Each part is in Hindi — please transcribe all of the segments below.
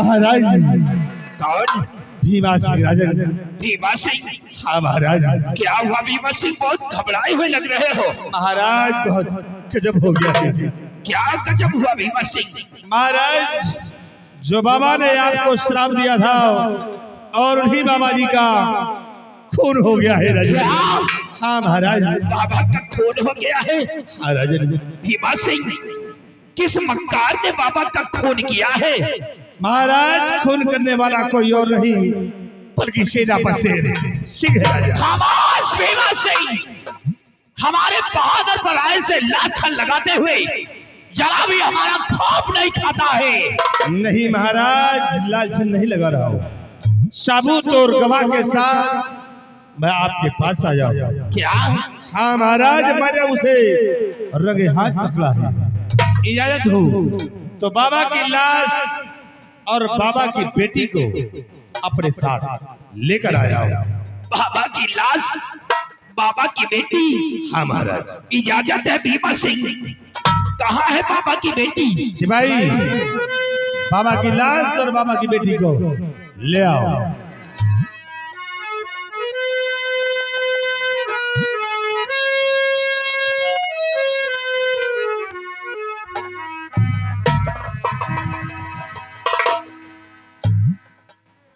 महाराज कौन? भीमा सिंह राजन। भीमा सिंह? हाँ महाराज। क्या हुआ भीमा सिंह? बहुत घबराए हुए लग रहे हो। महाराज बहुत गजब हो गया है। क्या गजब हुआ भीमा सिंह? महाराज जो बाबा ने आपको श्राप दिया था और उन्हीं बाबा जी का खून हो गया है राजन। हाँ महाराज। बाबा का खून हो गया है? हाँ राजन। भीमा सिंह, किस मक्कार ने बाबा का खून किया है? महाराज खून करने वाला कोई और नहीं बल्कि सेनापति सिंह राजा। खामोश भीमा सिंह, हमारे बहादुर पर ऐसे लाछन लगाते हुए जरा भी हमारा खौफ नहीं खाता है। नहीं महाराज, लालचन नहीं लगा रहा हूँ। साबूत और गवाह के साथ मैं आपके पास आ जाऊँ। क्या? हाँ महाराज, मैंने उसे रंगे हाथ पकड़ा है। इजाजत हो तो बाबा की लाश और बाबा की बेटी को अपने साथ लेकर आया हूँ। बाबा की लाश, बाबा की बेटी? हाँ महाराज। इजाजत है भीमा सिंह। कहाँ है बाबा की बेटी? सिपाही, बाबा की लाश और बाबा की बेटी को ले आओ।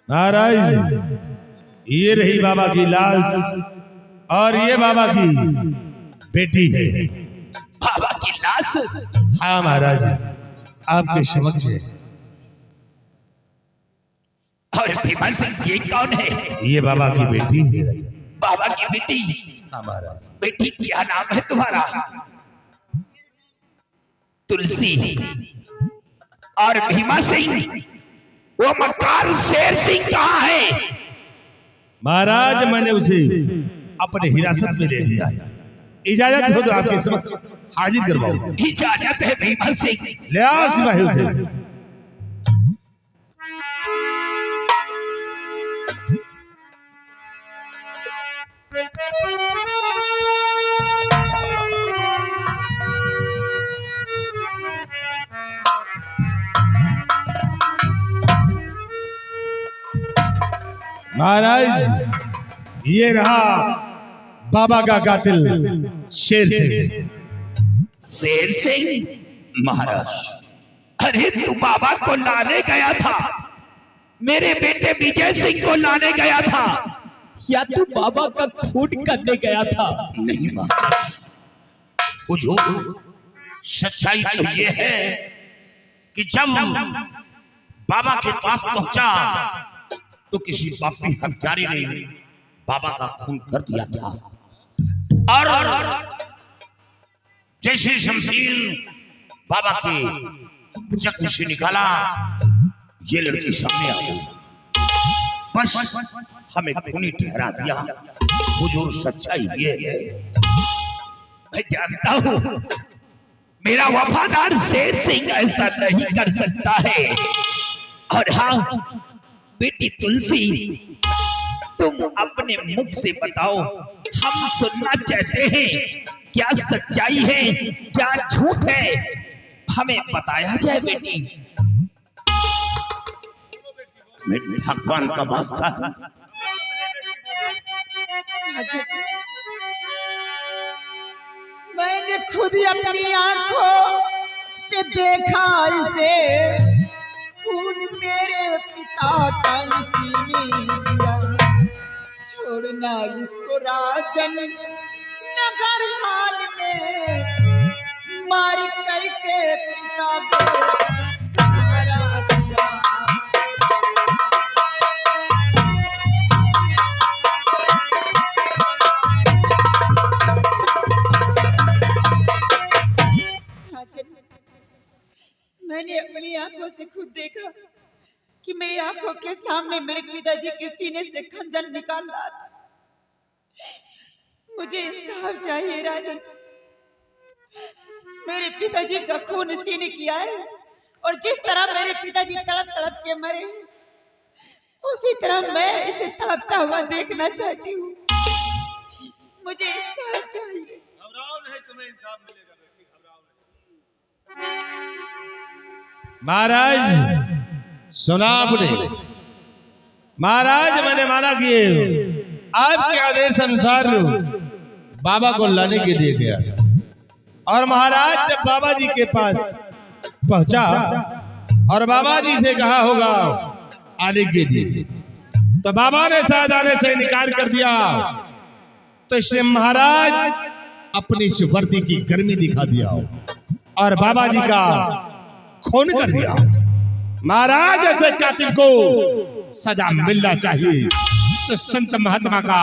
महाराज ये रही बाबा की लाश और ये बाबा की बेटी है। बाबा की लाश? हाँ महाराज, आपके समक्ष है। और भीमा सिंह ये कौन है? ये बाबा की बेटी है। बाबा की बेटी? हाँ महाराज। बेटी क्या नाम है तुम्हारा? तुलसी। और भीमा सिंह, वो मक्कार शेर सिंह कहाँ है? महाराज मैंने उसे अपने हिरासत में ले लिया है। इजाजत हो तो आपके समक्ष हाजिर करवाओ। इजाजत है भीमा सिंह। ले आओ सिपाही उसे। महाराज ये रहा बाबा का कातिल शेर सिंह। शेर सिंह? महाराज, अरे तू बाबा को लाने गया था, मेरे बेटे विजय सिंह को लाने गया था, या तू बाबा का खून करने गया था? नहीं महाराज, हुजूर सच्चाई तो ये है कि जब बाबा के पास पहुंचा तो किसी पापी हत्यारे ने बाबा का खून कर दिया था और जैसे शमशीर बाबा के जख्म से निकाला, ये लड़की सामने आ गई, बस हमें खूनी ठहरा दिया। हुजूर सच्चाई ये है। मैं जानता हूँ मेरा वफादार शेर सिंह ऐसा नहीं कर सकता है। और हाँ बेटी तुलसी, तुम अपने मुख से बताओ, हम सुनना चाहते हैं, क्या सच्चाई है क्या झूठ है, हमें बताया जाए बेटी। मैं भगवान का वास्ता मैंने खुद ही अपनी आंखों से देखा इसे, खून मेरे पिता का इसी ने किया। छोड़ना इसको राजन नगर हाल में, मार करके पिता को सहारा दिया। मैंने अपनी आंखों से खुद देखा कि मेरी आंखों के सामने मेरे पिताजी के सीने से खंजर निकाल रहा था। मुझे इंसाफ चाहिए राजन। मेरे पिताजी का खून सीने किया है और जिस तरह मेरे पिताजी तड़प तड़प के मरे, उसी तरह मैं इसे तड़पता हुआ देखना चाहती हूँ। मुझे इंसाफ चाहिए। घबराओ नहीं, तुम्हें इंसाफ मिलेगा बेटी, घबराओ नहीं। महाराज सुना आपने महाराज, मैंने माना किए आपके आदेश अनुसार बाबा को लाने के लिए गया और महाराज जब बाबा जी के पास पहुंचा और बाबा जी से कहा होगा आने के लिए, तो बाबा ने शायद आने से इनकार कर दिया। तो इससे महाराज अपनी वर्दी की गर्मी दिखा दिया और बाबा जी का खून कर दिया। महाराज ऐसे कातिल को सजा मिलना चाहिए, तो संत महात्मा का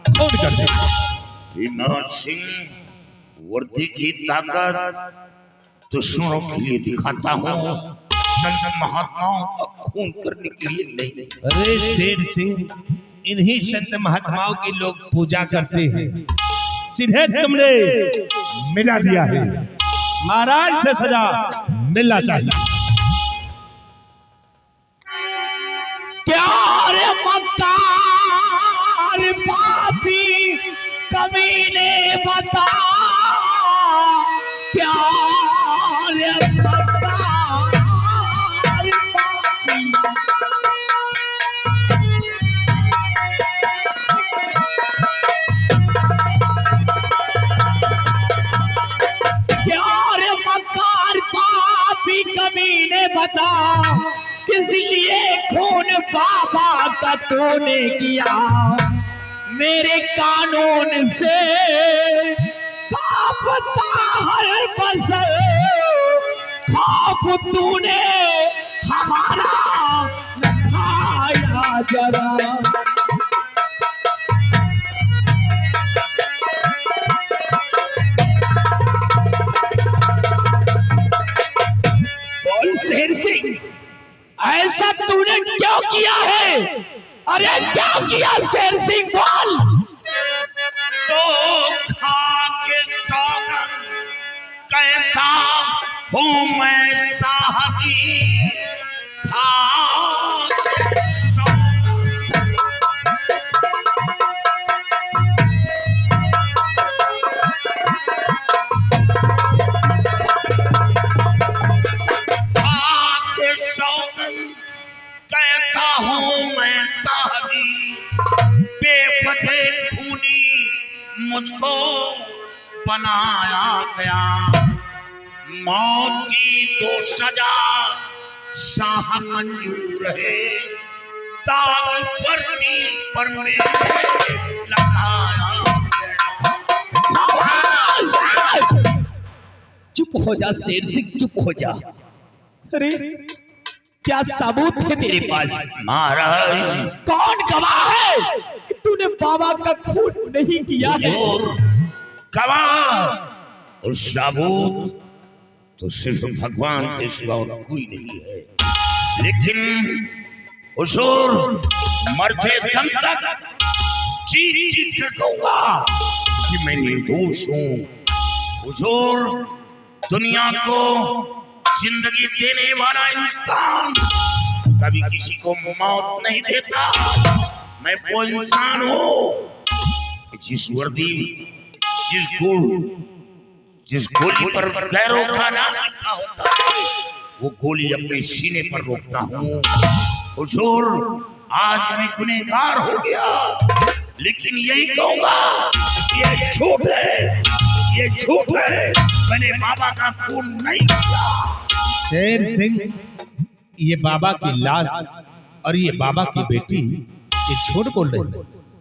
खून कर दिया। भीमा सिंह वर्दी की ताकत दुश्मनों के लिए दिखाता हूँ, संत महात्माओं का खून करने के लिए नहीं। अरे शेर सिंह, इन्हीं संत महात्माओं की लोग पूजा करते हैं जिन्हें तुमने मिला दिया है। महाराज से सजा मिलना चाहिए। क्या रे मक्कार पापी कमीने बता, क्या रे मक्कार पापी। क्या रे मक्कार पापी कमीने बता, किस लिए खून बाबा का तूने किया। मेरे कानून से कांपता हर फसल, खौफ तूने हमारा दिखाया जरा। बोल शेर सिंह, ऐसा तूने क्यों किया है? अरे क्या किया शेर सिंह, बोल। तो खा के सौगंध कहता हूँ मैं साहबी, खा के सौगंध। खा के सौगंध कहता हूँ मैं साहबी, बेवजह खूनी मुझको बनाया गया। मौत की तो सजा शाह मंजूर है, दाग वर्दी पर मेरे लगाया गया। चुप हो जा शेर सिंह, चुप हो जा। अरे क्या सबूत है तेरे पास? महाराज, कौन गवाह है कि तूने बाबा का खून नहीं किया है? और गवाह और सबूत तो सिर्फ भगवान के सिवा और कोई नहीं है। लेकिन हुजूर, मरते दम तक चीख चीख कर कहूंगा कि मैं निर्दोष हूँ। हुजूर, दुनिया को जिंदगी देने वाला इंसान कभी किसी को मौत नहीं देता। मैं वो इंसान हूँ जिस वर्दी, जिस गोली पर गैरों का नाम लिखा होता है, वो गोली अपने सीने पर रोकता हूँ। हुजूर, आज मैं गुनहगार हो गया, लेकिन यही कहूंगा ये झूठ है, ये झूठ है। मैंने बाबा का खून नहीं किया। शेर सिंह, ये बाबा की लाश और ये बाबा की बेटी ये झूठ बोल रहे हैं।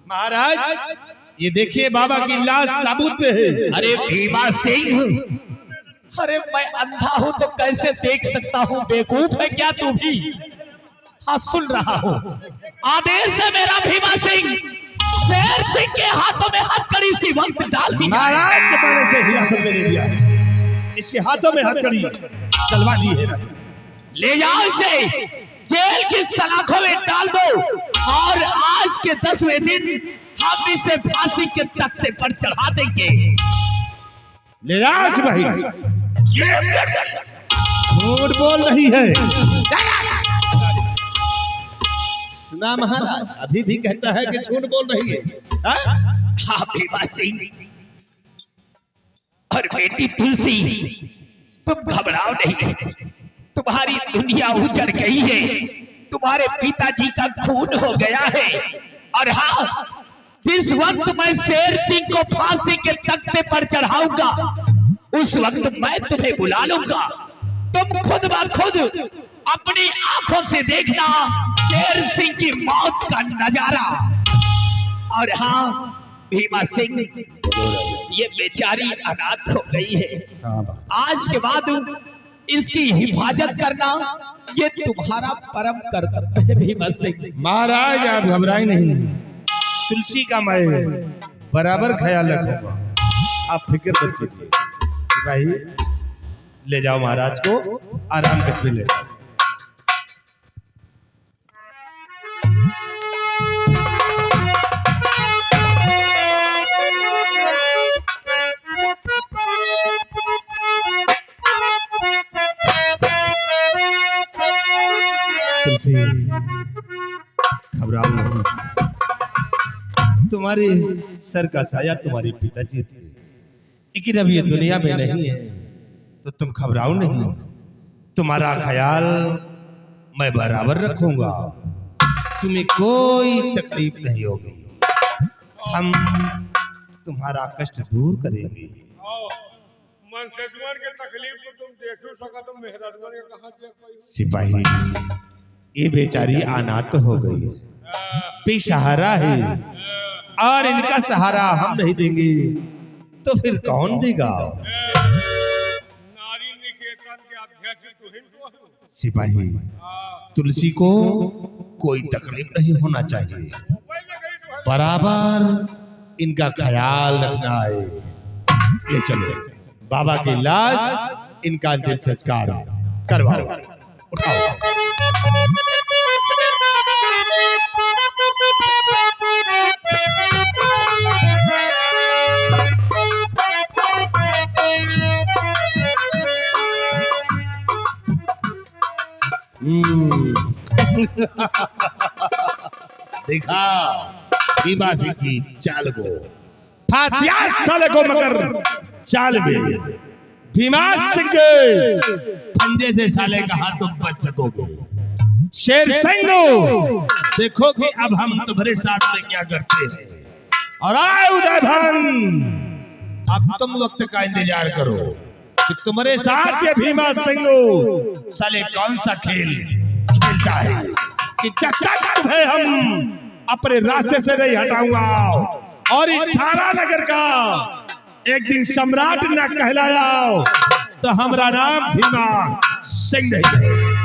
महाराज, ये देखिए बाबा की लाश साबुत पे है। अरे भीमा सिंह, अरे मैं अंधा हूं तो कैसे देख सकता हूं? बेवकूफ है क्या तू भी? हाँ, सुन रहा हूं। आदेश है मेरा भीमा सिंह, शेर सिंह के हाथों में हथकड़ी सी वक्त डाल दी। महाराज, जमाने से हिरासत में ले लिया, इसके हाथों में हथकड़ी चलवा दी है। ले जाओ इसे, जेल की सलाखों में डाल दो और आज के 10वें दिन हम इसे फांसी के तख्ते पर चढ़ा देंगे। ले जा सिपाही, झूठ बोल रही है। सुना महाराज, अभी भी कहता है कि झूठ बोल रही है। हाँ भीमा सिंह और बेटी तुलसी, तुम घबराओ नहीं, तुम्हारी दुनिया उजड़ गई है, तुम्हारे पिताजी का खून हो गया है। और हाँ, जिस वक्त मैं शेर सिंह को फांसी के तख्ते पर चढ़ाऊंगा, उस वक्त मैं तुम्हें बुला लूंगा। तुम खुद ब खुद अपनी आंखों से देखना शेर सिंह की मौत का नजारा। और हाँ भीमा सिंह, ये बेचारी अनाथ हो गई है। आज के बाद इसकी हिफाजत करना ये तुम्हारा परम कर्तव्य है भीमा सिंह। महाराज आप घबराए नहीं, तुलसी का मैं बराबर ख्याल रखूंगा, आप फिक्र मत कीजिए। सिपाही ले जाओ महाराज को आराम कछवे ले जाओ। तुलसी घबराओ नहीं, तुम्हारे सर का साया तुम्हारे पिताजी थे, लेकिन अब ये दुनिया में नहीं है, तो तुम घबराओ नहीं। तुम्हारा ख्याल मैं बराबर रखूंगा, तुम्हें कोई तकलीफ नहीं होगी, हम तुम्हारा कष्ट दूर करेंगे। के तकलीफ को तुम देखो सका तो मेहरान के कहां दिया कोई। सिपाही ये बेचारी अनाथ हो गई है, बेसहारा है, और इनका सहारा हम नहीं देंगे तो फिर कौन देगा? नारी निकेतन के अध्यक्ष तुहिन तो हो। सिपाही तुलसी को कोई तकलीफ नहीं होना चाहिए, बराबर इनका ख्याल रखना है। ये चलो बाबा की लाश इनका अंतिम संस्कार करवाओ, उठाओ। देखा भीमा सिंह की चाल को, फातियास साले को मगर चाल में भीमा सिंह के फंदे से साले कहा तुम बच सकोगे। शेर सिंह देखो कि अब हम तुम्हारे साथ में क्या करते हैं। और आए उदय भान, अब तुम वक्त का इंतजार करो कि तुम्हारे साथ ये भीमा सिंह साले कौन सा खेल खेलता है, कि जब तक तुम्हें हम अपने रास्ते से नहीं हटाऊंगा और इस थाना नगर का एक दिन सम्राट न कहलाया तो हमारा नाम भीमा सिंह नहीं है।